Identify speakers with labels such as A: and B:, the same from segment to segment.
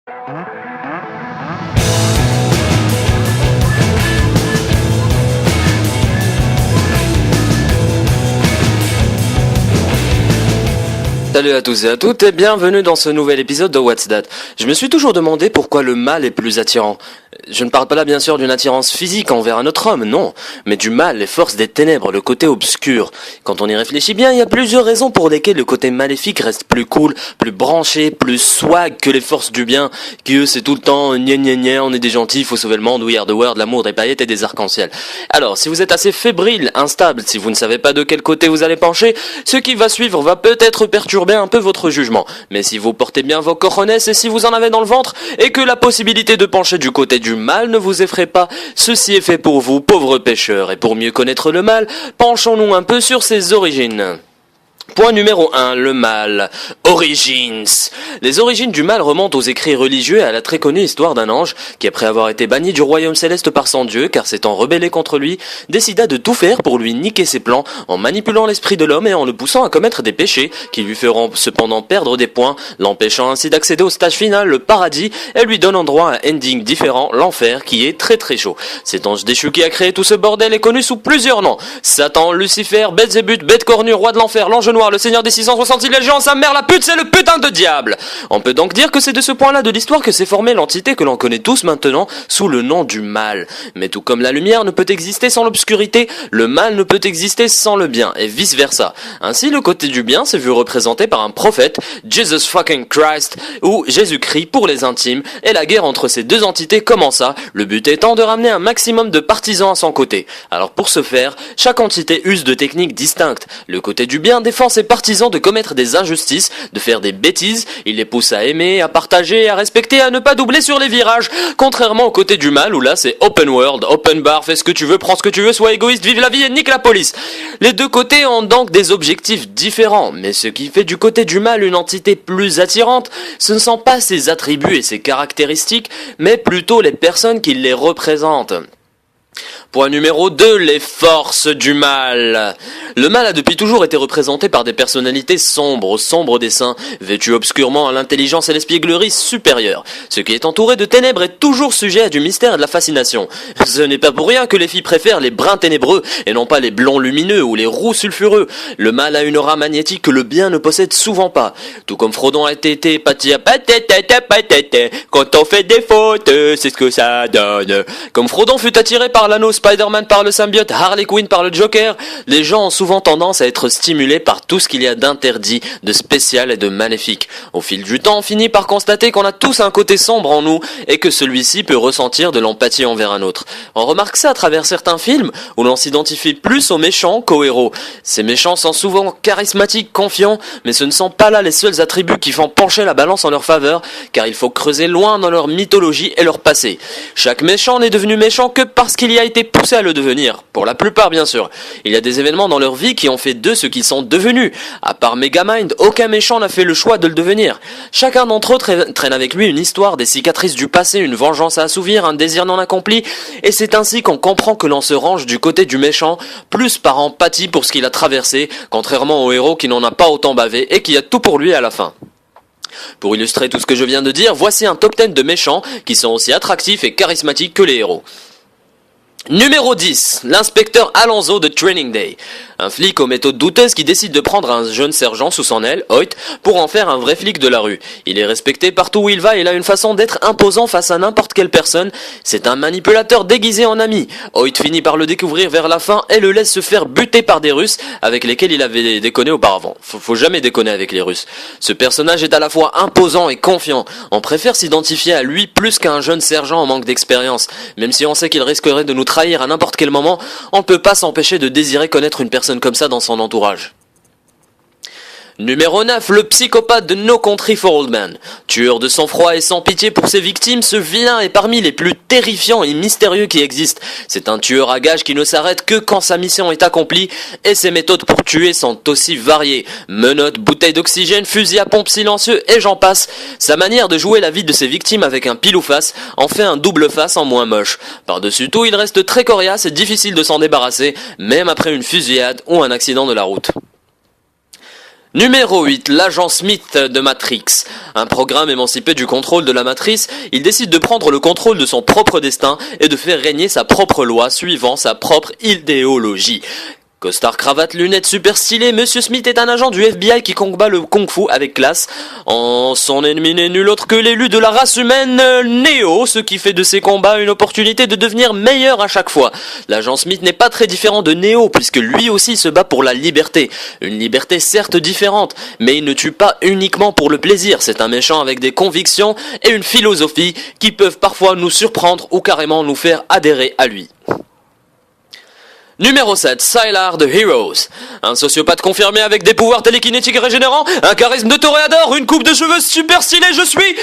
A: Salut à tous et à toutes et bienvenue dans ce nouvel épisode de What's That. Je me suis toujours demandé pourquoi le mal est plus attirant. Je ne parle pas là bien sûr d'une attirance physique envers un autre homme, non, mais du mal, les forces des ténèbres, le côté obscur. Quand on y réfléchit bien, il y a plusieurs raisons pour lesquelles le côté maléfique reste plus cool, plus branché, plus swag que les forces du bien, qui eux c'est tout le temps gna gna gna, on est des gentils, il faut sauver le monde, we are the world, l'amour, des paillettes et des arcs-en-ciel. Alors, si vous êtes assez fébrile, instable, si vous ne savez pas de quel côté vous allez pencher, ce qui va suivre va peut-être perturber un peu votre jugement. Mais si vous portez bien vos cojones et si vous en avez dans le ventre, et que la possibilité de pencher du côté du mal ne vous effraie pas, ceci est fait pour vous, pauvres pécheurs. Et pour mieux connaître le mal, penchons-nous un peu sur ses origines. Point numéro 1, le mal. Origins. Les origines du mal remontent aux écrits religieux et à la très connue histoire d'un ange qui, après avoir été banni du royaume céleste par son Dieu, car s'étant rebellé contre lui, décida de tout faire pour lui niquer ses plans en manipulant l'esprit de l'homme et en le poussant à commettre des péchés qui lui feront cependant perdre des points, l'empêchant ainsi d'accéder au stage final, le paradis, et lui donnant droit à un ending différent, l'enfer, qui est très très chaud. Cet ange déchu qui a créé tout ce bordel est connu sous plusieurs noms. Satan, Lucifer, Belzébuth, bête cornue, roi de l'enfer, l'ange noir, le seigneur des 666 légions, sa mère la pute, c'est le putain de diable. On peut donc dire que c'est de ce point-là de l'histoire que s'est formée l'entité que l'on connaît tous maintenant sous le nom du mal. Mais tout comme la lumière ne peut exister sans l'obscurité, le mal ne peut exister sans le bien, et vice versa. Ainsi, le côté du bien s'est vu représenté par un prophète, Jesus fucking Christ, ou Jésus-Christ pour les intimes, et la guerre entre ces deux entités commença, le but étant de ramener un maximum de partisans à son côté. Alors pour ce faire, chaque entité use de techniques distinctes. Le côté du bien défend ses partisans de commettre des injustices, de faire des bêtises, il les pousse à aimer, à partager, à respecter, à ne pas doubler sur les virages, contrairement au côté du mal où là c'est open world, open bar, fais ce que tu veux, prends ce que tu veux, sois égoïste, vive la vie et nique la police. Les deux côtés ont donc des objectifs différents, mais ce qui fait du côté du mal une entité plus attirante, ce ne sont pas ses attributs et ses caractéristiques, mais plutôt les personnes qui les représentent. Point numéro 2, les forces du mal. Le mal a depuis toujours été représenté par des personnalités sombres, aux sombres dessins, vêtues obscurement à l'intelligence et l'espièglerie supérieure. Ce qui est entouré de ténèbres est toujours sujet à du mystère et de la fascination. Ce n'est pas pour rien que les filles préfèrent les bruns ténébreux et non pas les blonds lumineux ou les roux sulfureux. Le mal a une aura magnétique que le bien ne possède souvent pas. Tout comme Frodon a été épaté à quand on fait des fautes, c'est ce que ça donne. Comme Frodon fut attiré par l'anneau, Spider-Man par le symbiote, Harley Quinn par le Joker, les gens ont souvent tendance à être stimulés par tout ce qu'il y a d'interdit, de spécial et de maléfique. Au fil du temps, on finit par constater qu'on a tous un côté sombre en nous et que celui-ci peut ressentir de l'empathie envers un autre. On remarque ça à travers certains films où l'on s'identifie plus aux méchants qu'aux héros. Ces méchants sont souvent charismatiques, confiants, mais ce ne sont pas là les seuls attributs qui font pencher la balance en leur faveur, car il faut creuser loin dans leur mythologie et leur passé. Chaque méchant n'est devenu méchant que parce qu'il y a été poussé à le devenir, pour la plupart bien sûr. Il y a des événements dans leur vie qui ont fait d'eux ce qu'ils sont devenus. À part Megamind, aucun méchant n'a fait le choix de le devenir. Chacun d'entre eux traîne avec lui une histoire, des cicatrices du passé, une vengeance à assouvir, un désir non accompli, et c'est ainsi qu'on comprend que l'on se range du côté du méchant, plus par empathie pour ce qu'il a traversé, contrairement au héros qui n'en a pas autant bavé et qui a tout pour lui à la fin. Pour illustrer tout ce que je viens de dire, voici un top 10 de méchants qui sont aussi attractifs et charismatiques que les héros. Numéro 10, l'inspecteur Alonso de Training Day. Un flic aux méthodes douteuses qui décide de prendre un jeune sergent sous son aile, Hoyt, pour en faire un vrai flic de la rue. Il est respecté partout où il va et il a une façon d'être imposant face à n'importe quelle personne. C'est un manipulateur déguisé en ami. Hoyt finit par le découvrir vers la fin et le laisse se faire buter par des Russes avec lesquels il avait déconné auparavant. Faut jamais déconner avec les Russes. Ce personnage est à la fois imposant et confiant. On préfère s'identifier à lui plus qu'à un jeune sergent en manque d'expérience. Même si on sait qu'il risquerait de nous trahir à n'importe quel moment, on ne peut pas s'empêcher de désirer connaître une personne comme ça dans son entourage. Numéro 9, le psychopathe de No Country for Old Men. Tueur de sang-froid et sans pitié pour ses victimes, ce vilain est parmi les plus terrifiants et mystérieux qui existent. C'est un tueur à gages qui ne s'arrête que quand sa mission est accomplie, et ses méthodes pour tuer sont aussi variées. Menottes, bouteilles d'oxygène, fusils à pompe silencieux et j'en passe. Sa manière de jouer la vie de ses victimes avec un pile ou face en fait un double face en moins moche. Par-dessus tout, il reste très coriace et difficile de s'en débarrasser, même après une fusillade ou un accident de la route. Numéro 8, l'agent Smith de Matrix. Un programme émancipé du contrôle de la matrice, il décide de prendre le contrôle de son propre destin et de faire régner sa propre loi suivant sa propre idéologie. Costard, cravate, lunettes super stylées, Monsieur Smith est un agent du FBI qui combat le kung-fu avec classe. Son ennemi n'est nul autre que l'élu de la race humaine, Neo, ce qui fait de ses combats une opportunité de devenir meilleur à chaque fois. L'agent Smith n'est pas très différent de Neo, puisque lui aussi se bat pour la liberté. Une liberté certes différente, mais il ne tue pas uniquement pour le plaisir. C'est un méchant avec des convictions et une philosophie qui peuvent parfois nous surprendre ou carrément nous faire adhérer à lui. Numéro 7, Sylar de Heroes. Un sociopathe confirmé avec des pouvoirs télékinétiques régénérants, un charisme de toréador, une coupe de cheveux super stylée, je suis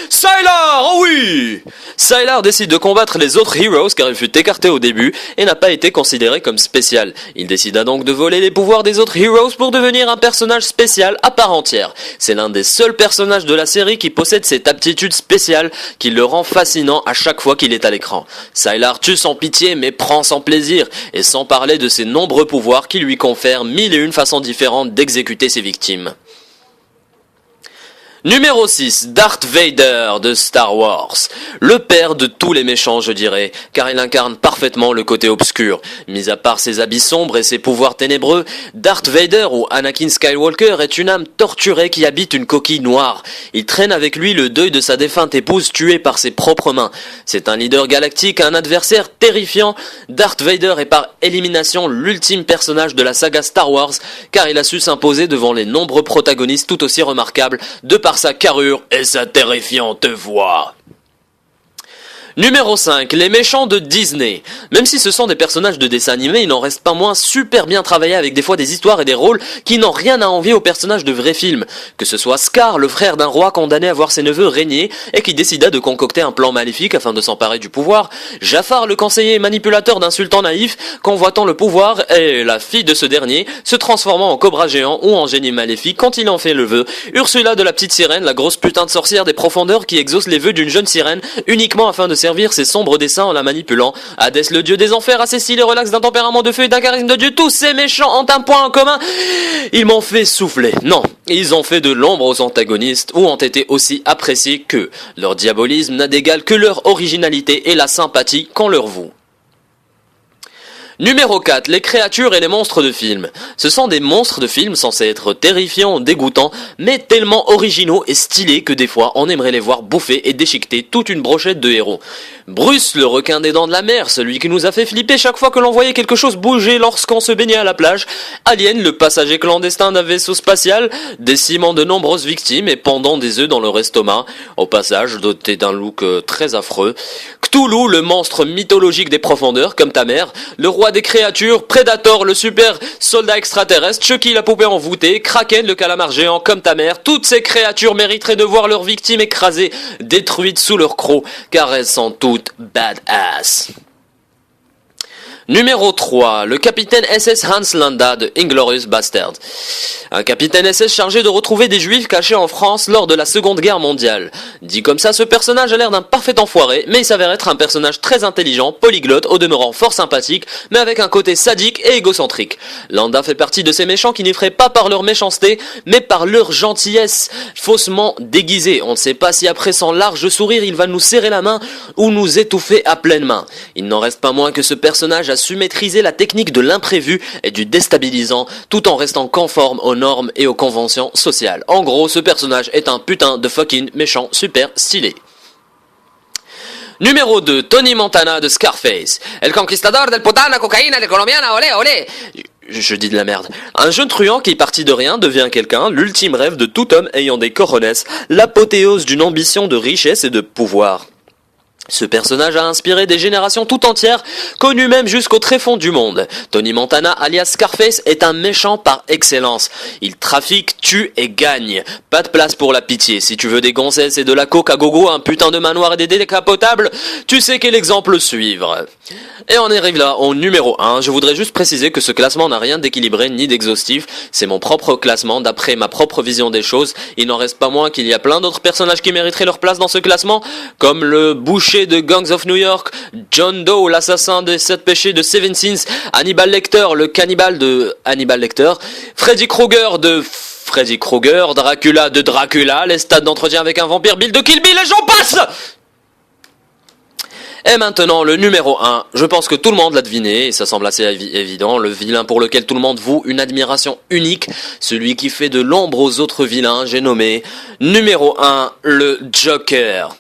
A: Sylar, oh oui! Sylar décide de combattre les autres Heroes car il fut écarté au début et n'a pas été considéré comme spécial. Il décida donc de voler les pouvoirs des autres Heroes pour devenir un personnage spécial à part entière. C'est l'un des seuls personnages de la série qui possède cette aptitude spéciale qui le rend fascinant à chaque fois qu'il est à l'écran. Sylar tue sans pitié mais prend sans plaisir, et sans parler de ses nombreux pouvoirs qui lui confèrent 1001 façons différentes d'exécuter ses victimes. Numéro 6, Darth Vader de Star Wars. Le père de tous les méchants, je dirais, car il incarne parfaitement le côté obscur. Mis à part ses habits sombres et ses pouvoirs ténébreux, Darth Vader ou Anakin Skywalker est une âme torturée qui habite une coquille noire. Il traîne avec lui le deuil de sa défunte épouse tuée par ses propres mains. C'est un leader galactique, un adversaire terrifiant. Darth Vader est par élimination l'ultime personnage de la saga Star Wars, car il a su s'imposer devant les nombreux protagonistes tout aussi remarquables de par sa carrure et sa terrifiante voix. Numéro 5, les méchants de Disney. Même si ce sont des personnages de dessins animés, il n'en reste pas moins super bien travaillé avec des fois des histoires et des rôles qui n'ont rien à envier aux personnages de vrais films. Que ce soit Scar, le frère d'un roi condamné à voir ses neveux régner et qui décida de concocter un plan maléfique afin de s'emparer du pouvoir, Jafar, le conseiller et manipulateur d'un sultan naïf, convoitant le pouvoir, et la fille de ce dernier, se transformant en cobra géant ou en génie maléfique quand il en fait le vœu, Ursula de la petite sirène, la grosse putain de sorcière des profondeurs qui exauce les vœux d'une jeune sirène uniquement afin de servir ses sombres desseins en la manipulant, Hadès le dieu des enfers, assassine et relax d'un tempérament de feu et d'un charisme de dieu, tous ces méchants ont un point en commun, ils m'ont fait souffler. Non, ils ont fait de l'ombre aux antagonistes ou ont été aussi appréciés qu'eux. Leur diabolisme n'a d'égal que leur originalité et la sympathie qu'on leur voue. Numéro 4, les créatures et les monstres de films. Ce sont des monstres de films censés être terrifiants, dégoûtants, mais tellement originaux et stylés que des fois on aimerait les voir bouffer et déchiqueter toute une brochette de héros. Bruce, le requin des dents de la mer, celui qui nous a fait flipper chaque fois que l'on voyait quelque chose bouger lorsqu'on se baignait à la plage. Alien, le passager clandestin d'un vaisseau spatial, décimant de nombreuses victimes et pendant des œufs dans leur estomac, au passage doté d'un look très affreux. Cthulhu, le monstre mythologique des profondeurs, comme ta mère, le roi des créatures, Predator, le super soldat extraterrestre, Chucky, la poupée envoûtée, Kraken, le calamar géant, comme ta mère, toutes ces créatures mériteraient de voir leurs victimes écrasées, détruites sous leurs crocs, car elles sont toutes badass. Numéro 3, le capitaine SS Hans Landa de Inglourious Basterds. Un capitaine SS chargé de retrouver des juifs cachés en France lors de la Seconde Guerre mondiale. Dit comme ça, ce personnage a l'air d'un parfait enfoiré, mais il s'avère être un personnage très intelligent, polyglotte, au demeurant fort sympathique, mais avec un côté sadique et égocentrique. Landa fait partie de ces méchants qui n'effraient pas par leur méchanceté, mais par leur gentillesse, faussement déguisée. On ne sait pas si après son large sourire, il va nous serrer la main ou nous étouffer à pleine main. Il n'en reste pas moins que ce personnage a su maîtriser la technique de l'imprévu et du déstabilisant tout en restant conforme aux normes et aux conventions sociales. En gros, ce personnage est un putain de fucking méchant super stylé. Numéro 2, Tony Montana de Scarface. El conquistador del putana, cocaïna, de colombiana, olé, olé. Je dis de la merde. Un jeune truand qui, parti de rien, devient quelqu'un, l'ultime rêve de tout homme ayant des cojones, l'apothéose d'une ambition de richesse et de pouvoir. Ce personnage a inspiré des générations tout entières, connues même jusqu'au tréfonds du monde. Tony Montana, alias Scarface, est un méchant par excellence. Il trafique, tue et gagne. Pas de place pour la pitié. Si tu veux des gonzesses et de la coke à gogo, un putain de manoir et des décapotables, tu sais quel exemple suivre. Et on arrive là au numéro 1. Je voudrais juste préciser que ce classement n'a rien d'équilibré ni d'exhaustif. C'est mon propre classement d'après ma propre vision des choses. Il n'en reste pas moins qu'il y a plein d'autres personnages qui mériteraient leur place dans ce classement, comme le boucher péchés de Gangs of New York, John Doe, l'assassin des 7 péchés de Seven Sins, Hannibal Lecter, le cannibale de Hannibal Lecter, Freddy Krueger de Freddy Krueger, Dracula de Dracula, les stades d'entretien avec un vampire, Bill de Kill Bill, et j'en passe! Et maintenant, le numéro 1, je pense que tout le monde l'a deviné, et ça semble assez évident, le vilain pour lequel tout le monde voue une admiration unique, celui qui fait de l'ombre aux autres vilains, j'ai nommé numéro 1, le Joker.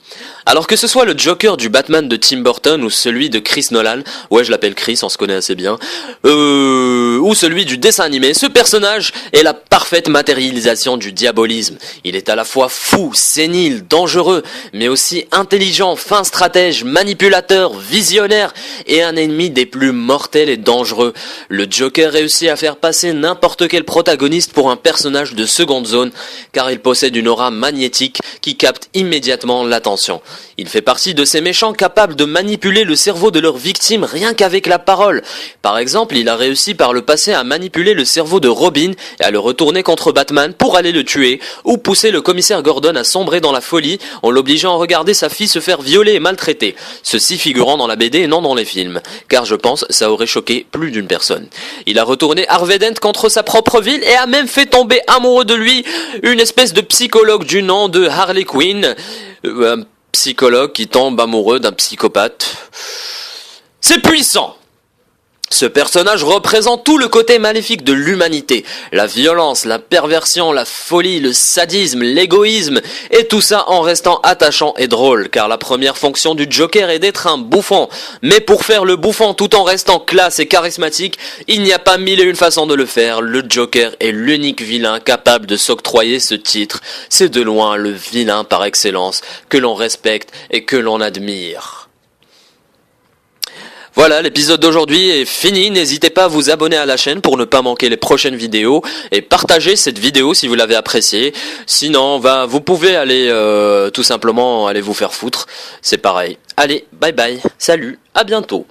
A: Alors que ce soit le Joker du Batman de Tim Burton ou celui de Chris Nolan, ouais je l'appelle Chris, on se connaît assez bien, ou celui du dessin animé, ce personnage est la parfaite matérialisation du diabolisme. Il est à la fois fou, sénile, dangereux, mais aussi intelligent, fin stratège, manipulateur, visionnaire et un ennemi des plus mortels et dangereux. Le Joker réussit à faire passer n'importe quel protagoniste pour un personnage de seconde zone, car il possède une aura magnétique qui capte immédiatement l'attention. Il fait partie de ces méchants capables de manipuler le cerveau de leurs victimes rien qu'avec la parole. Par exemple, il a réussi par le passé à manipuler le cerveau de Robin et à le retourner contre Batman pour aller le tuer, ou pousser le commissaire Gordon à sombrer dans la folie en l'obligeant à regarder sa fille se faire violer et maltraiter. Ceci figurant dans la BD et non dans les films, car je pense ça aurait choqué plus d'une personne. Il a retourné Harvey Dent contre sa propre ville et a même fait tomber amoureux de lui une espèce de psychologue du nom de Harley Quinn. Psychologue qui tombe amoureux d'un psychopathe. C'est puissant! Ce personnage représente tout le côté maléfique de l'humanité. La violence, la perversion, la folie, le sadisme, l'égoïsme, et tout ça en restant attachant et drôle, car la première fonction du Joker est d'être un bouffon. Mais pour faire le bouffon tout en restant classe et charismatique, il n'y a pas mille et une façons de le faire. Le Joker est l'unique vilain capable de s'octroyer ce titre. C'est de loin le vilain par excellence, que l'on respecte et que l'on admire. Voilà, l'épisode d'aujourd'hui est fini, n'hésitez pas à vous abonner à la chaîne pour ne pas manquer les prochaines vidéos et partagez cette vidéo si vous l'avez appréciée. Sinon, vous pouvez aller tout simplement aller vous faire foutre, c'est pareil. Allez, bye bye, salut, à bientôt.